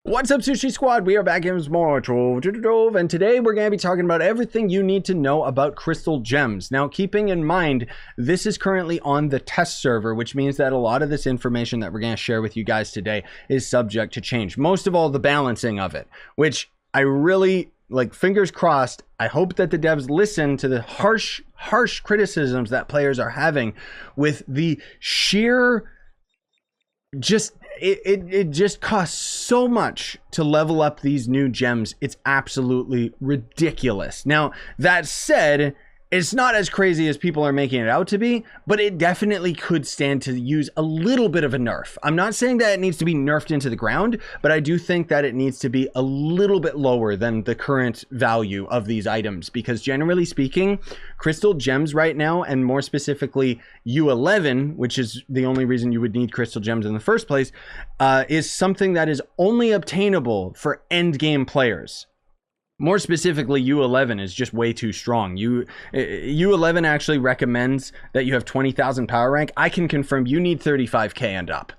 What's up, Sushi Squad? We are back in some more Trove, and today we're going to be talking about everything you need to know about crystal gems. Now, keeping in mind, this is currently on the test server, which means that a lot of this information that we're going to share with you guys today is subject to change. Most of all, the balancing of it, which I really, fingers crossed, I hope that the devs listen to the harsh criticisms that players are having with the sheer it just costs so much to level up these new gems. It's absolutely ridiculous. Now, that said, it's not as crazy as people are making it out to be, but it definitely could stand to use a little bit of a nerf. I'm not saying that it needs to be nerfed into the ground, but I do think that it needs to be a little bit lower than the current value of these items, because generally speaking, crystal gems right now, and more specifically U11, which is the only reason you would need crystal gems in the first place, is something that is only obtainable for end game players. More specifically, U11 is just way too strong. U11 actually recommends that you have 20,000 power rank. I can confirm you need 35k and up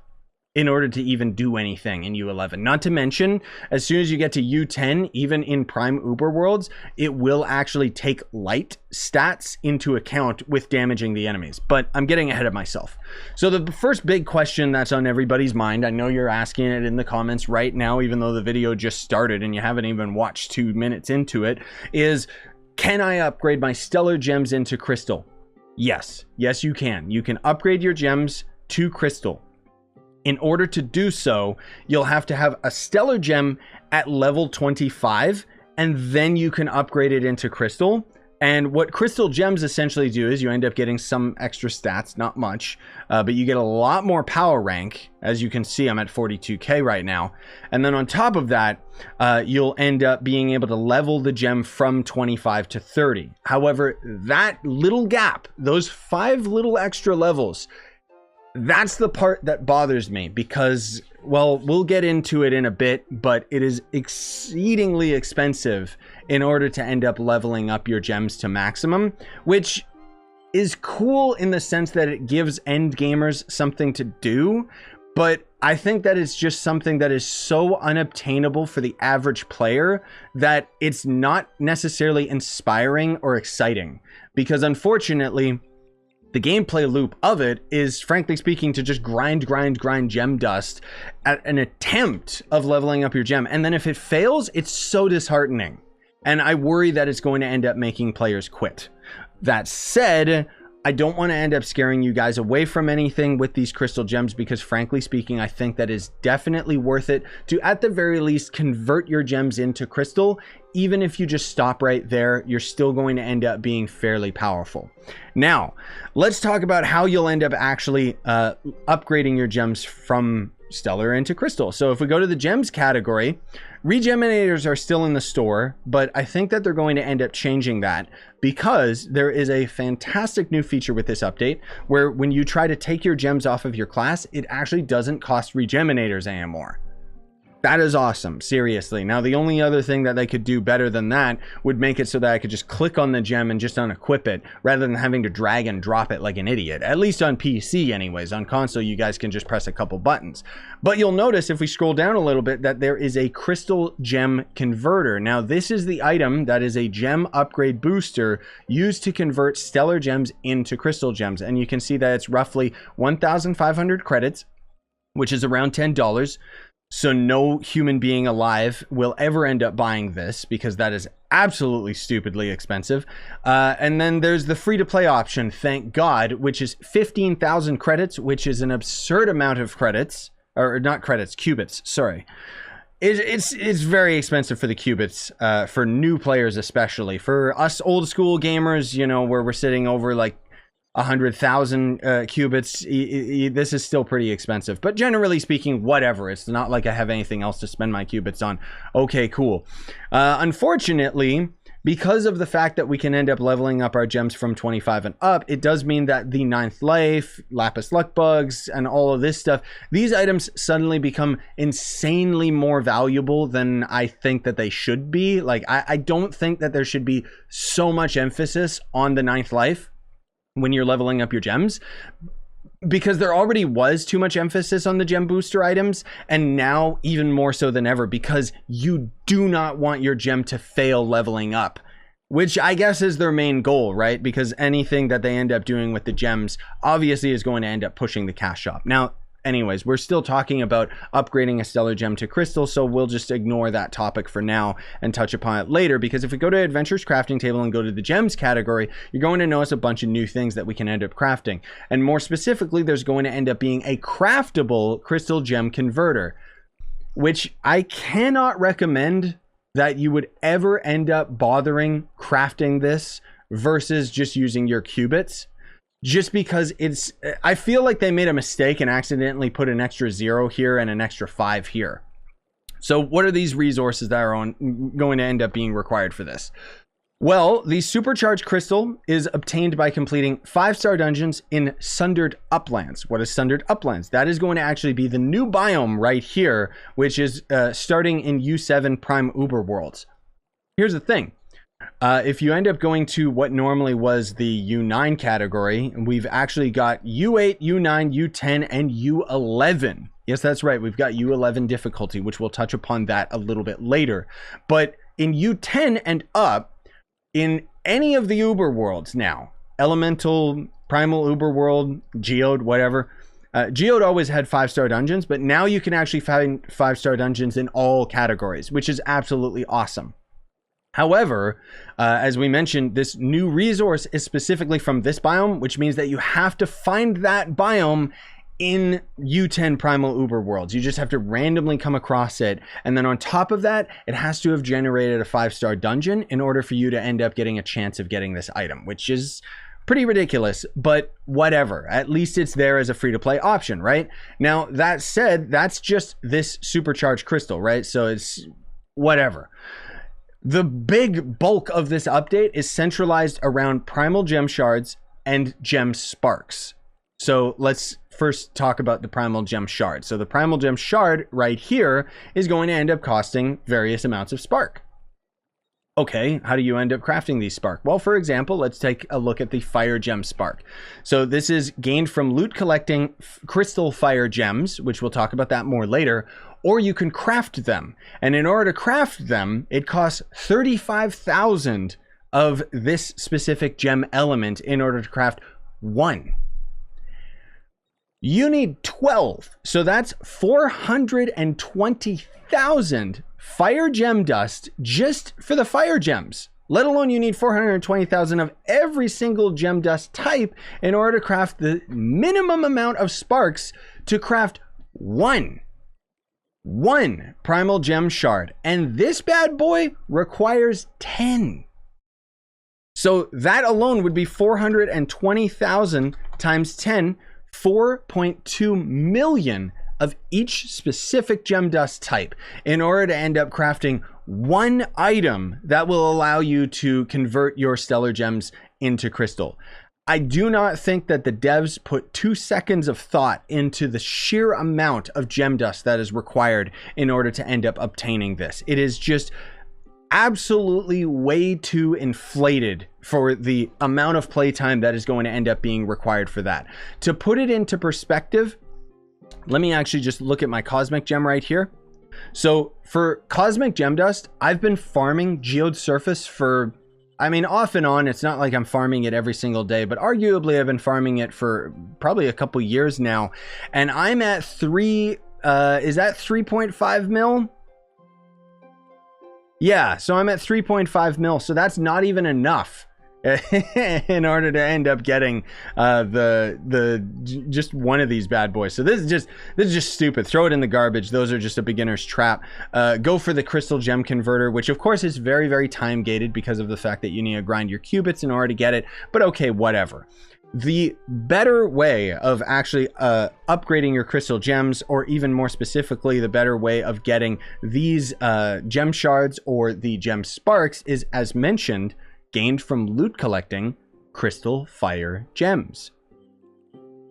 in order to even do anything in U11. Not to mention, as soon as you get to U10, even in Prime Uber worlds, it will actually take light stats into account with damaging the enemies. But I'm getting ahead of myself. So the first big question that's on everybody's mind, I know you're asking it in the comments right now, even though the video just started and you haven't even watched 2 minutes into it, is can I upgrade my stellar gems into crystal? Yes. Yes, you can. You can upgrade your gems to crystal. In order to do so, you'll have to have a stellar gem at level 25, and then you can upgrade it into crystal. And what crystal gems essentially do is you end up getting some extra stats, not much, but you get a lot more power rank. As you can see, I'm at 42k right now. And then on top of that, you'll end up being able to level the gem from 25 to 30. However, that little gap, those 5 little extra levels, that's the part that bothers me because, well, we'll get into it in a bit, but it is exceedingly expensive in order to end up leveling up your gems to maximum, which is cool in the sense that it gives end gamers something to do, but I think that it's just something that is so unobtainable for the average player that it's not necessarily inspiring or exciting, because unfortunately, the gameplay loop of it is, frankly speaking, to just grind gem dust at an attempt of leveling up your gem. And then if it fails, it's so disheartening. And I worry that it's going to end up making players quit. That said, I don't want to end up scaring you guys away from anything with these crystal gems because, frankly speaking, I think that is definitely worth it to, at the very least, convert your gems into crystal. Even if you just stop right there, you're still going to end up being fairly powerful. Now, let's talk about how you'll end up actually upgrading your gems from stellar into crystal. So if we go to the gems category, Regeminators are still in the store, but I think that they're going to end up changing that because there is a fantastic new feature with this update where when you try to take your gems off of your class, it actually doesn't cost Regeminators anymore. That is awesome, seriously. Now, the only other thing that they could do better than that would make it so that I could just click on the gem and just unequip it rather than having to drag and drop it like an idiot. At least on PC anyways. On console, you guys can just press a couple buttons. But you'll notice if we scroll down a little bit that there is a crystal gem converter. Now, this is the item that is a gem upgrade booster used to convert stellar gems into crystal gems. And you can see that it's roughly 1,500 credits, which is around $10. So no human being alive will ever end up buying this because that is absolutely stupidly expensive. And then there's the free-to-play option, thank God, which is 15,000 credits, which is an absurd amount of credits. Or not credits, qubits, sorry. It's very expensive for the qubits, for new players especially. For us old school gamers, you know, where we're sitting over like 100,000 qubits, this is still pretty expensive, but generally speaking, whatever. It's not like I have anything else to spend my qubits on. Okay, cool. Unfortunately, because of the fact that we can end up leveling up our gems from 25 and up, it does mean that the 9th life, lapis luck bugs, and all of this stuff, these items suddenly become insanely more valuable than I think that they should be. Like, I don't think that there should be so much emphasis on the 9th life when you're leveling up your gems. because there already was too much emphasis on the gem booster items, and now even more so than ever, because you do not want your gem to fail leveling up, which I guess is their main goal, right? Because anything that they end up doing with the gems obviously is going to end up pushing the cash shop. Now, anyways, we're still talking about upgrading a stellar gem to crystal, so we'll just ignore that topic for now and touch upon it later, because if we go to Adventure's crafting table and go to the gems category, you're going to notice a bunch of new things that we can end up crafting. And more specifically, there's going to end up being a craftable crystal gem converter, which I cannot recommend that you would ever end up bothering crafting this versus just using your qubits. Just because I feel like they made a mistake and accidentally put an extra 0 here and an extra 5 here. So what are these resources that are going to end up being required for this? Well, the supercharged crystal is obtained by completing 5-star dungeons in Sundered Uplands. What is Sundered Uplands? That is going to actually be the new biome right here, which is starting in U7 Prime Uber Worlds. Here's the thing. If you end up going to what normally was the U9 category, we've actually got U8, U9, U10, and U11. Yes, that's right. We've got U11 difficulty, which we'll touch upon that a little bit later. But in U10 and up, in any of the Uber worlds now, Elemental, Primal Uber World, Geode, whatever, Geode always had 5-star dungeons, but now you can actually find 5-star dungeons in all categories, which is absolutely awesome. However, as we mentioned, this new resource is specifically from this biome, which means that you have to find that biome in U10 Primal Uber Worlds. You just have to randomly come across it. And then on top of that, it has to have generated a 5-star dungeon in order for you to end up getting a chance of getting this item, which is pretty ridiculous, but whatever. At least it's there as a free-to-play option, right? Now, that said, that's just this supercharged crystal, right? So it's whatever. The big bulk of this update is centralized around primal gem shards and gem sparks. So let's first talk about the primal gem shard. So the primal gem shard right here is going to end up costing various amounts of spark. Okay, how do you end up crafting these spark? Well, for example, let's take a look at the fire gem spark. So this is gained from loot collecting crystal fire gems, which we'll talk about that more later, or you can craft them. And in order to craft them, it costs 35,000 of this specific gem element in order to craft one. You need 12. So that's 420,000 fire gem dust just for the fire gems. Let alone you need 420,000 of every single gem dust type in order to craft the minimum amount of sparks to craft one primal gem shard. And this bad boy requires 10. So that alone would be 420,000 times 10, 4.2 million of each specific gem dust type in order to end up crafting one item that will allow you to convert your stellar gems into crystal. I do not think that the devs put 2 seconds of thought into the sheer amount of gem dust that is required in order to end up obtaining this. It is just absolutely way too inflated for the amount of playtime that is going to end up being required for that. To put it into perspective, let me actually just look at my cosmic gem right here. So for cosmic gem dust, I've been farming geode surface for, I mean, off and on. It's not like I'm farming it every single day, but arguably I've been farming it for probably a couple years now. And I'm at is that 3.5 mil? Yeah, so I'm at 3.5 mil. So that's not even enough in order to end up getting just one of these bad boys. So this is just stupid. Throw it in the garbage. Those are just a beginner's trap. Go for the crystal gem converter, which of course is very, very time gated because of the fact that you need to grind your qubits in order to get it. But okay, whatever. The better way of actually upgrading your crystal gems, or even more specifically, the better way of getting these gem shards or the gem sparks is, as mentioned, gained from loot collecting crystal fire gems.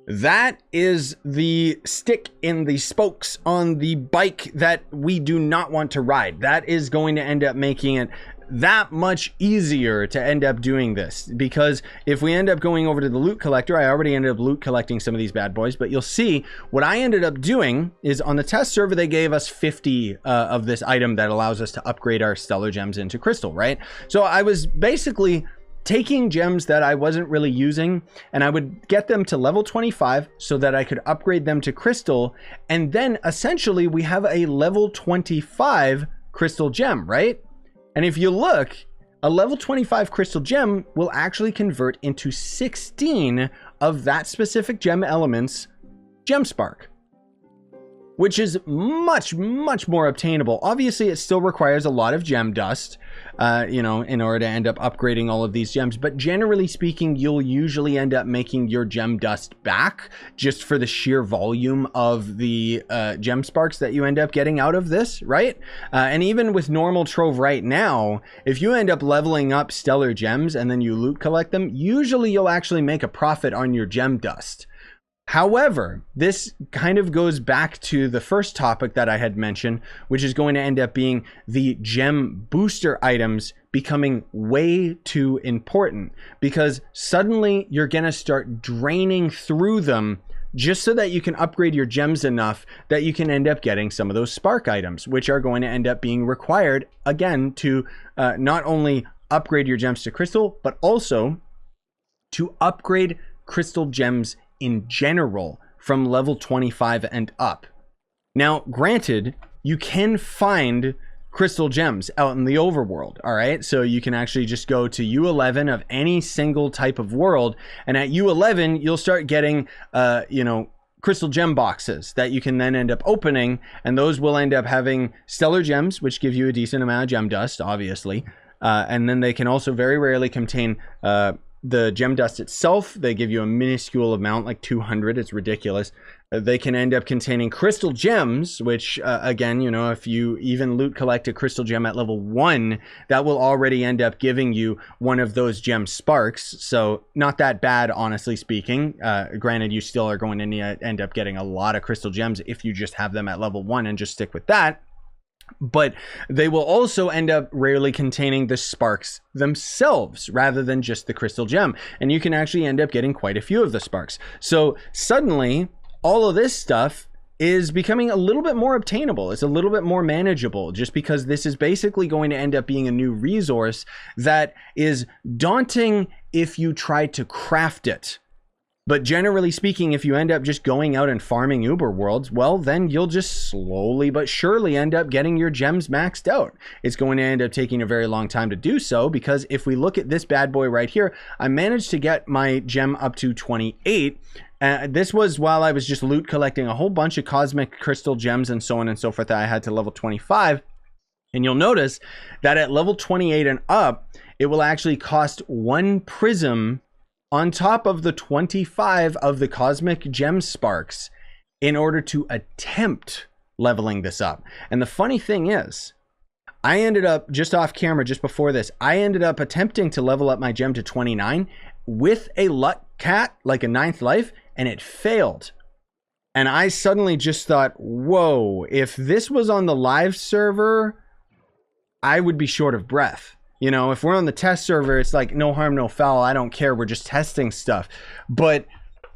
That is the stick in the spokes on the bike that we do not want to ride. That is going to end up making it that much easier to end up doing this, because if we end up going over to the loot collector, I already ended up loot collecting some of these bad boys, but you'll see what I ended up doing is on the test server, they gave us 50 of this item that allows us to upgrade our stellar gems into crystal, right? So I was basically taking gems that I wasn't really using, and I would get them to level 25 so that I could upgrade them to crystal. And then essentially we have a level 25 crystal gem, right? And if you look, a level 25 crystal gem will actually convert into 16 of that specific gem element's gem spark, which is much, much more obtainable. Obviously, it still requires a lot of gem dust, you know, in order to end up upgrading all of these gems. But generally speaking, you'll usually end up making your gem dust back just for the sheer volume of the gem sparks that you end up getting out of this, right? And even with normal Trove right now, if you end up leveling up stellar gems and then you loot collect them, usually you'll actually make a profit on your gem dust. However, this kind of goes back to the first topic that I had mentioned, which is going to end up being the gem booster items becoming way too important, because suddenly you're going to start draining through them just so that you can upgrade your gems enough that you can end up getting some of those spark items, which are going to end up being required again to not only upgrade your gems to crystal, but also to upgrade crystal gems in general from level 25 and up. Now, granted, you can find crystal gems out in the overworld, all right? So you can actually just go to U11 of any single type of world, and at U11, you'll start getting, you know, crystal gem boxes that you can then end up opening, and those will end up having stellar gems, which give you a decent amount of gem dust, obviously. And then they can also very rarely contain the gem dust itself. They give you a minuscule amount, like 200. It's ridiculous. They can end up containing crystal gems, which again, you know, if you even loot collect a crystal gem at level 1, that will already end up giving you one of those gem sparks. So not that bad, honestly speaking. Granted, you still are going to end up getting a lot of crystal gems if you just have them at level 1 and just stick with that. But they will also end up rarely containing the sparks themselves rather than just the crystal gem. And you can actually end up getting quite a few of the sparks. So suddenly, all of this stuff is becoming a little bit more obtainable. It's a little bit more manageable, just because this is basically going to end up being a new resource that is daunting if you try to craft it. But generally speaking, if you end up just going out and farming Uber worlds, well, then you'll just slowly but surely end up getting your gems maxed out. It's going to end up taking a very long time to do so, because if we look at this bad boy right here, I managed to get my gem up to 28. This was while I was just loot collecting a whole bunch of cosmic crystal gems and so on and so forth that I had to level 25. And you'll notice that at level 28 and up, it will actually cost 1 prism on top of the 25 of the cosmic gem sparks in order to attempt leveling this up. And the funny thing is, I ended up, just off camera, just before this, I ended up attempting to level up my gem to 29 with a luck cat, like a 9th life, and it failed. And I suddenly just thought, whoa, if this was on the live server, I would be short of breath. You know, if we're on the test server, it's like no harm, no foul. I don't care. We're just testing stuff. But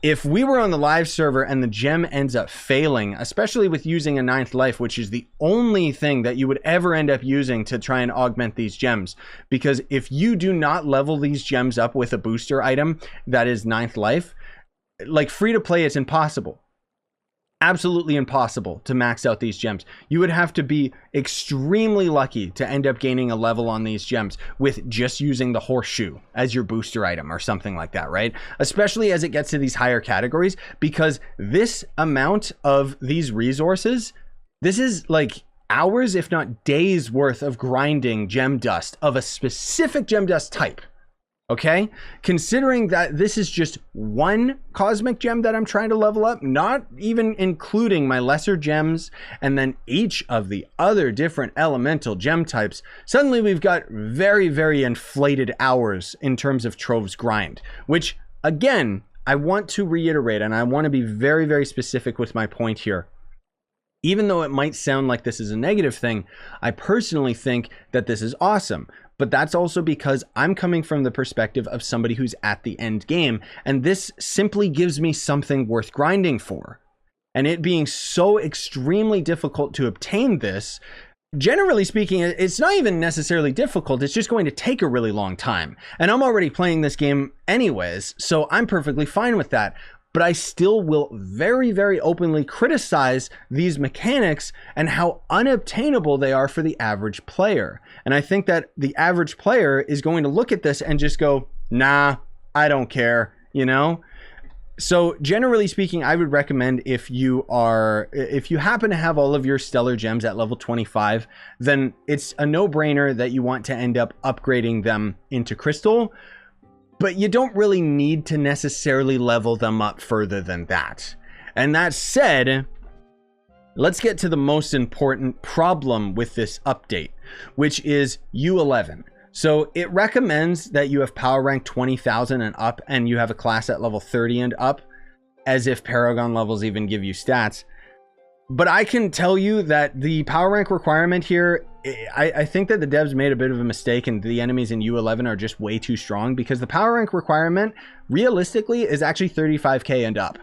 if we were on the live server and the gem ends up failing, especially with using a 9th life, which is the only thing that you would ever end up using to try and augment these gems, because if you do not level these gems up with a booster item that is 9th life, like free to play, it's impossible. Absolutely impossible to max out these gems. You would have to be extremely lucky to end up gaining a level on these gems with just using the horseshoe as your booster item or something like that, right? Especially as it gets to these higher categories, because this amount of these resources, this is like hours, if not days worth of grinding gem dust of a specific gem dust type. Okay, considering that this is just 1 cosmic gem that I'm trying to level up, not even including my lesser gems and then each of the other different elemental gem types, suddenly we've got very, very inflated hours in terms of Trove's grind, which again, I want to reiterate, and I want to be very, very specific with my point here. Even though it might sound like this is a negative thing, I personally think that this is awesome. But that's also because I'm coming from the perspective of somebody who's at the end game, and this simply gives me something worth grinding for. And it being so extremely difficult to obtain this, generally speaking, it's not even necessarily difficult, it's just going to take a really long time. And I'm already playing this game anyways, so I'm perfectly fine with that. But I still will very, very openly criticize these mechanics and how unobtainable they are for the average player. And I think that the average player is going to look at this and just go, nah, I don't care, you know? So generally speaking, I would recommend if you happen to have all of your stellar gems at level 25, then it's a no-brainer that you want to end up upgrading them into crystal. But you don't really need to necessarily level them up further than that. And that said, let's get to the most important problem with this update, which is U11. So it recommends that you have power rank 20,000 and up, and you have a class at level 30 and up, as if Paragon levels even give you stats. But I can tell you that the power rank requirement here, I think that the devs made a bit of a mistake, and the enemies in U11 are just way too strong, because the power rank requirement realistically is actually 35k and up.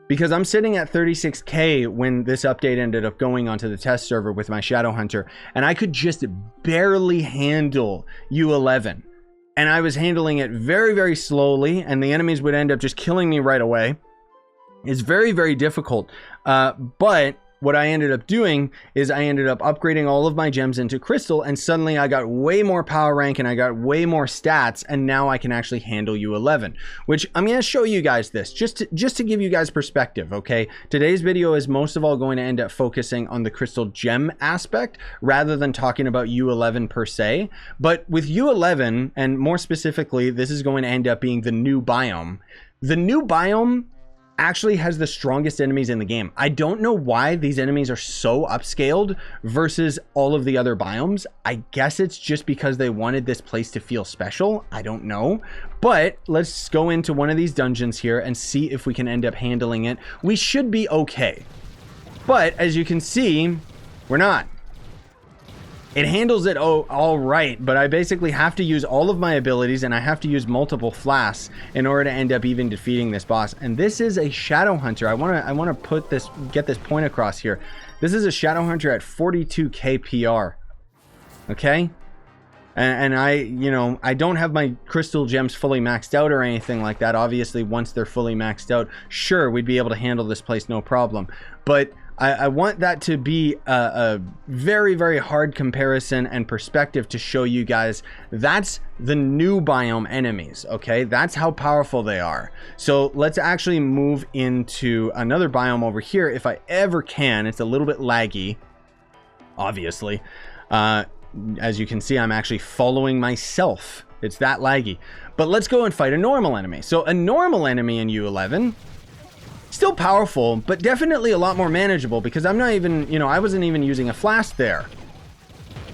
Because I'm sitting at 36k when this update ended up going onto the test server with my Shadowhunter, and I could just barely handle U11. And I was handling it very, very slowly, and the enemies would end up just killing me right away. It's very, very difficult. But what I ended up doing is I ended up upgrading all of my gems into crystal, and suddenly I got way more power rank and I got way more stats, and now I can actually handle U11, which I'm going to show you guys this just to give you guys perspective. Okay, today's video is most of all going to end up focusing on the crystal gem aspect rather than talking about U11 per se. But with U11, and more specifically, this is going to end up being the new biome. The new biome actually has the strongest enemies in the game. I don't know why these enemies are so upscaled versus all of the other biomes. I guess it's just because they wanted this place to feel special. I don't know. But let's go into one of these dungeons here and see if we can end up handling it. We should be okay. But as you can see, we're not. It handles it all right, but I basically have to use all of my abilities, and I have to use multiple flasks in order to end up even defeating this boss. And this is a Shadowhunter. I want to get this point across here. This is a Shadowhunter at 42k PR. Okay? And I don't have my crystal gems fully maxed out or anything like that. Obviously, once they're fully maxed out, sure, we'd be able to handle this place no problem. But I want that to be a very, very hard comparison and perspective to show you guys that's the new biome enemies, okay? That's how powerful they are. So let's actually move into another biome over here if I ever can. It's a little bit laggy, obviously. As you can see, I'm actually following myself. It's that laggy. But let's go and fight a normal enemy. So a normal enemy in U11... still powerful, but definitely a lot more manageable, because I'm not even, I wasn't even using a flask there.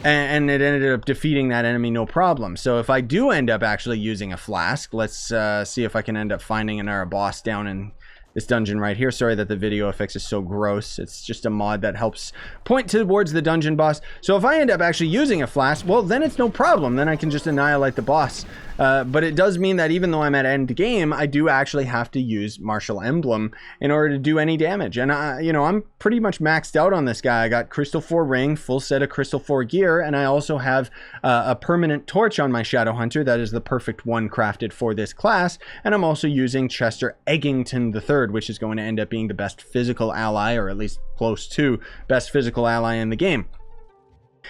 And it ended up defeating that enemy no problem. So if I do end up actually using a flask, let's see if I can end up finding a boss down in this dungeon right here. Sorry that the video effects is so gross. It's just a mod that helps point towards the dungeon boss. So if I end up actually using a flask, well, then it's no problem. Then I can just annihilate the boss. But it does mean that even though I'm at end game, I do actually have to use Martial Emblem in order to do any damage. And I'm pretty much maxed out on this guy. I got Crystal 4 ring, full set of Crystal 4 gear, and I also have a permanent torch on my Shadowhunter that is the perfect one crafted for this class. And I'm also using Chester Eggington III, which is going to end up being the best physical ally, or at least close to best physical ally in the game.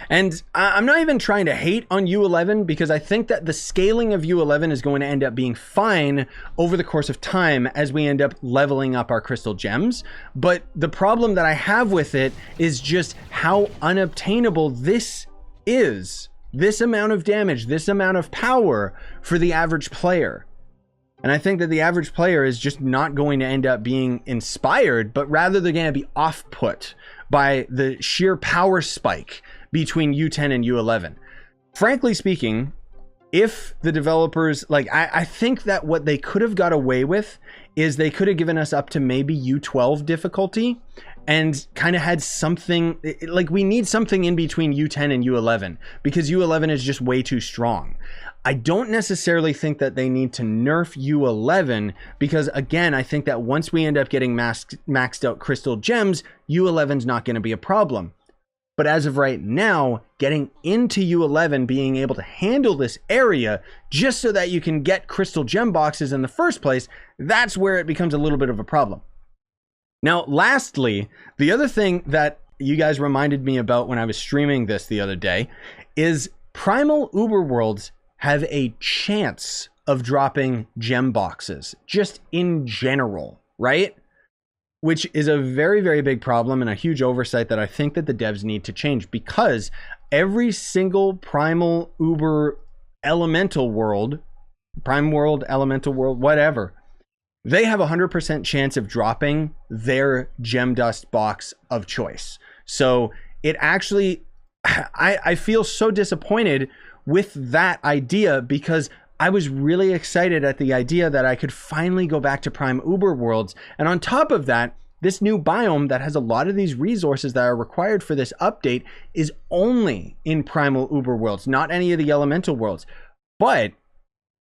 And I'm not even trying to hate on U11, because I think that the scaling of U11 is going to end up being fine over the course of time as we end up leveling up our crystal gems. But the problem that I have with it is just how unobtainable this is. This amount of damage, this amount of power for the average player. And I think that the average player is just not going to end up being inspired, but rather they're going to be off-put by the sheer power spike between U10 and U11. Frankly speaking, if the developers, I think that what they could have got away with is they could have given us up to maybe U12 difficulty, and kind of had something like, we need something in between U10 and U11 because U11 is just way too strong. I don't necessarily think that they need to nerf U11 because, again, I think that once we end up getting maxed out crystal gems, U11 is not going to be a problem. But as of right now, getting into U11, being able to handle this area just so that you can get crystal gem boxes in the first place, that's where it becomes a little bit of a problem. Now, lastly, the other thing that you guys reminded me about when I was streaming this the other day is primal uber worlds have a chance of dropping gem boxes, just in general, right? Which is a very, very big problem and a huge oversight that I think that the devs need to change, because every single primal uber elemental world, prime world, elemental world, whatever, they have a 100% chance of dropping their gem dust box of choice. So it actually, I feel so disappointed with that idea, because I was really excited at the idea that I could finally go back to prime uber worlds. And on top of that, this new biome that has a lot of these resources that are required for this update is only in primal uber worlds, not any of the elemental worlds. But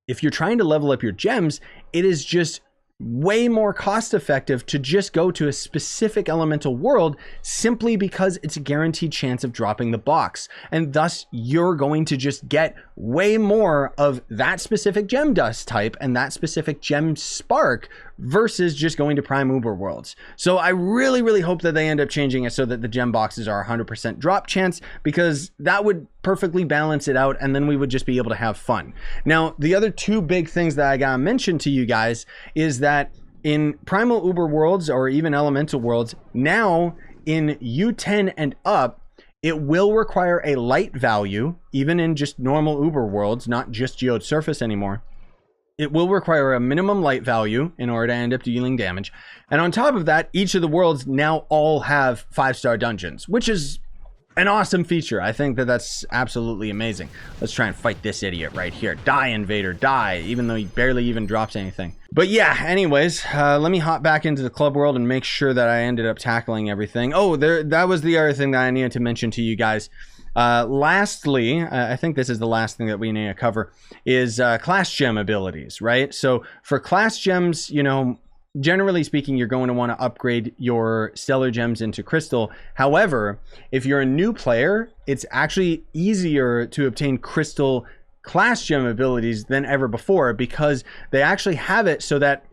if you're trying to level up your gems, it is just way more cost effective to just go to a specific elemental world, simply because it's a guaranteed chance of dropping the box, and thus you're going to just get way more of that specific gem dust type and that specific gem spark versus just going to prime uber worlds. So I really, really hope that they end up changing it so that the gem boxes are 100% drop chance, because that would perfectly balance it out, and then we would just be able to have fun. Now, the other two big things that I gotta mention to you guys is that in primal uber worlds, or even elemental worlds, now in U10 and up, it will require a light value, even in just normal uber worlds, not just geode surface anymore. It will require a minimum light value in order to end up dealing damage. And on top of that, each of the worlds now all have 5-star dungeons, which is an awesome feature. I think that that's absolutely amazing. Let's try and fight this idiot right here. Die, invader, die, even though he barely even drops anything. But yeah, anyways, let me hop back into the club world and make sure that I ended up tackling everything. Oh, that was the other thing that I needed to mention to you guys. Lastly, I think this is the last thing that we need to cover, is class gem abilities, right? So for class gems, you know, generally speaking, you're going to want to upgrade your stellar gems into crystal. However, if you're a new player, it's actually easier to obtain crystal class gem abilities than ever before, because they actually have it so that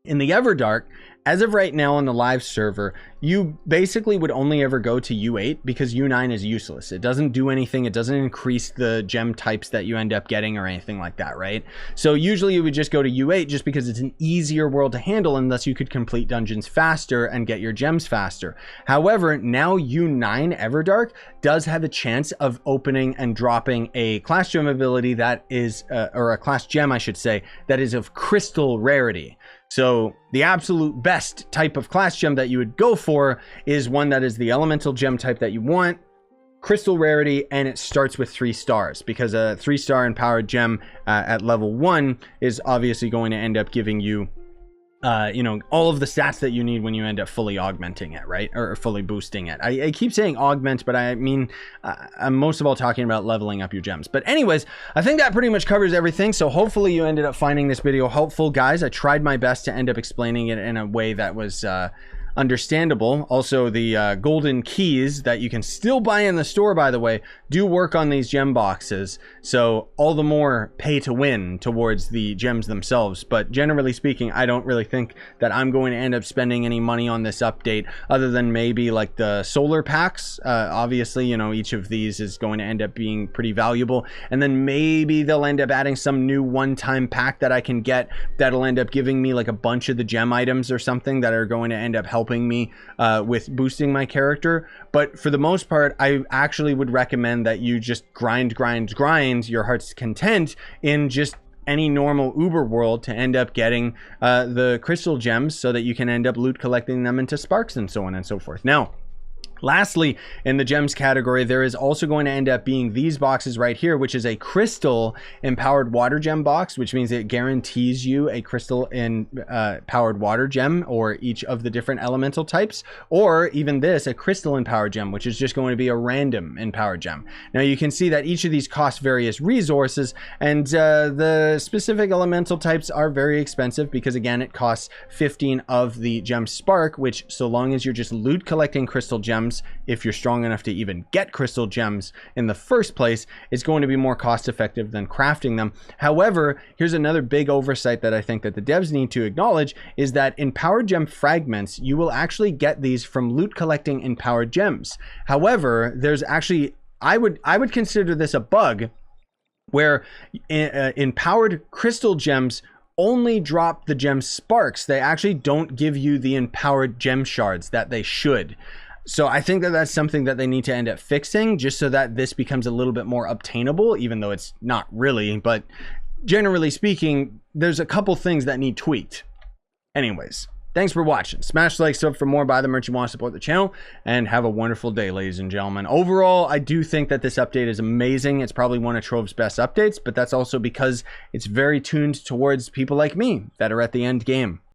in the Everdark, as of right now on the live server, you basically would only ever go to U8 because U9 is useless. It doesn't do anything. It doesn't increase the gem types that you end up getting or anything like that, right? So usually you would just go to U8 just because it's an easier world to handle, and thus you could complete dungeons faster and get your gems faster. However, now U9 Everdark does have a chance of opening and dropping a class gem ability that is, or a class gem, I should say, that is of crystal rarity. So the absolute best type of class gem that you would go for is one that is the elemental gem type that you want, crystal rarity, and it starts with 3 stars, because a 3-star empowered gem at level 1 is obviously going to end up giving you you know, all of the stats that you need when you end up fully augmenting it, right? Or fully boosting it. I keep saying augment, but I mean, I'm most of all talking about leveling up your gems. But anyways, I think that pretty much covers everything. So hopefully you ended up finding this video helpful, guys. I tried my best to end up explaining it in a way that was understandable. Also, the golden keys that you can still buy in the store, by the way, do work on these gem boxes, so all the more pay to win towards the gems themselves. But generally speaking, I don't really think that I'm going to end up spending any money on this update, other than maybe like the solar packs. Obviously, you know, each of these is going to end up being pretty valuable, and then maybe they'll end up adding some new one-time pack that I can get that'll end up giving me like a bunch of the gem items or something that are going to end up helping me with boosting my character. But for the most part, I actually would recommend that you just grind your heart's content in just any normal uber world to end up getting the crystal gems, so that you can end up loot collecting them into sparks and so on and so forth. Now, Lastly, in the gems category, there is also going to end up being these boxes right here, which is a crystal empowered water gem box, which means it guarantees you a crystal in powered water gem or each of the different elemental types, or even this, a crystal empowered gem, which is just going to be a random empowered gem. Now you can see that each of these cost various resources, and the specific elemental types are very expensive because again, it costs 15 of the gem spark, which so long as you're just loot collecting crystal gems, if you're strong enough to even get crystal gems in the first place, it's going to be more cost effective than crafting them. However, here's another big oversight that I think that the devs need to acknowledge is that in powered gem fragments, you will actually get these from loot collecting in powered gems. However, there's actually, I would consider this a bug where in powered crystal gems only drop the gem sparks. They actually don't give you the empowered gem shards that they should. So I think that that's something that they need to end up fixing just so that this becomes a little bit more obtainable, even though it's not really. But generally speaking, there's a couple things that need tweaked. Anyways, thanks for watching. Smash the like, sub for more, buy the merch you want to support the channel, and have a wonderful day, ladies and gentlemen. Overall, I do think that this update is amazing. It's probably one of Trove's best updates, but that's also because it's very tuned towards people like me that are at the end game.